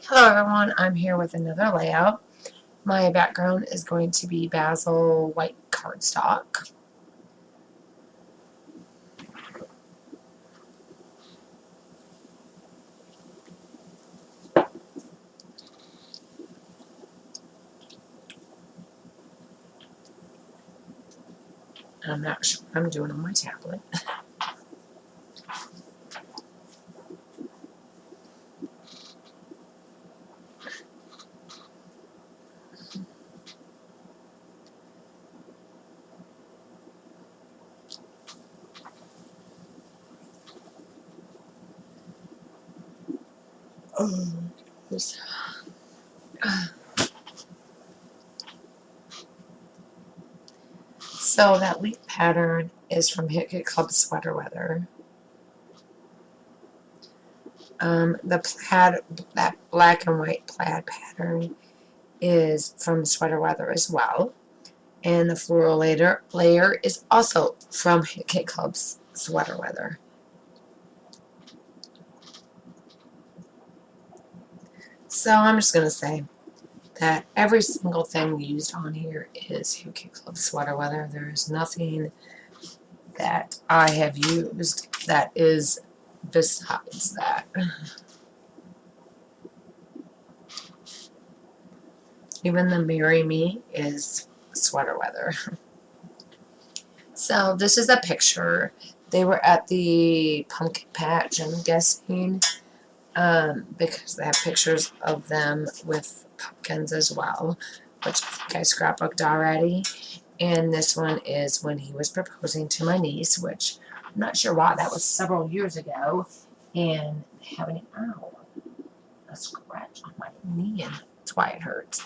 Hello everyone, I'm here with another layout. My background is going to be basil white cardstock. I'm not sure what I'm doing on my tablet. Oh, goodness. So that leaf pattern is from Hit Club Sweater Weather. The plaid, that black and white plaid pattern is from Sweater Weather as well. And the floral layer is also from Hit Club's Sweater Weather. So I'm just going to say that every single thing used on here is Hit Club Sweater Weather. There is nothing that I have used that is besides that. Even the Marry Me is Sweater Weather. So this is a picture. They were at the pumpkin patch, I'm guessing, because they have pictures of them with pumpkins as well, which I think I scrapbooked already. And this one is when he was proposing to my niece, which I'm not sure why. That was several years ago. And having a scratch on my knee, and that's why it hurts.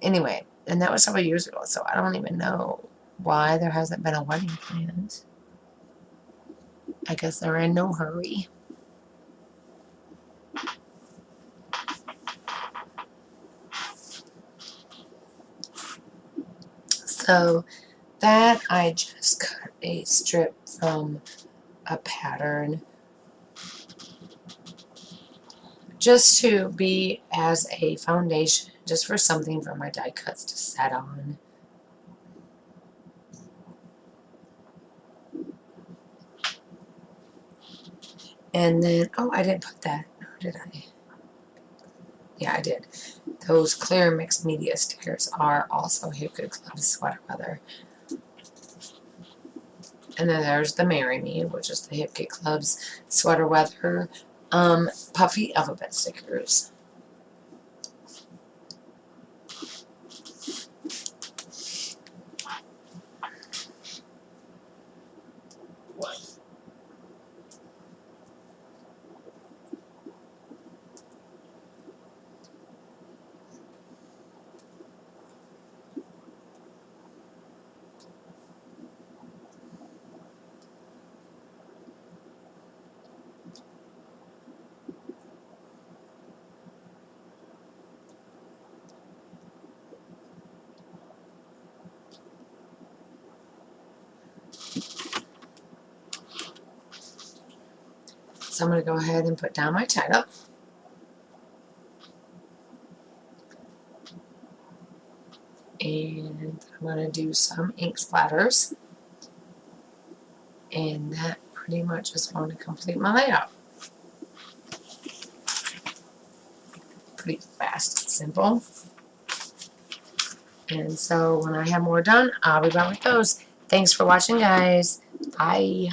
Anyway, and that was several years ago, so I don't even know why there hasn't been a wedding planned. I guess they're in no hurry. So that I just cut a strip from a pattern just to be as a foundation, just for something for my die cuts to set on. And then, oh, I didn't put that, or did I? Yeah, I did. Those clear mixed media stickers are also Hit Club Sweater Weather. And then there's the Marry Me, which is the Hit Club's Sweater Weather puffy alphabet stickers. So I'm going to go ahead and put down my title. And I'm going to do some ink splatters. And that pretty much is going to complete my layout. Pretty fast and simple. And so when I have more done, I'll be back with those. Thanks for watching, guys. Bye.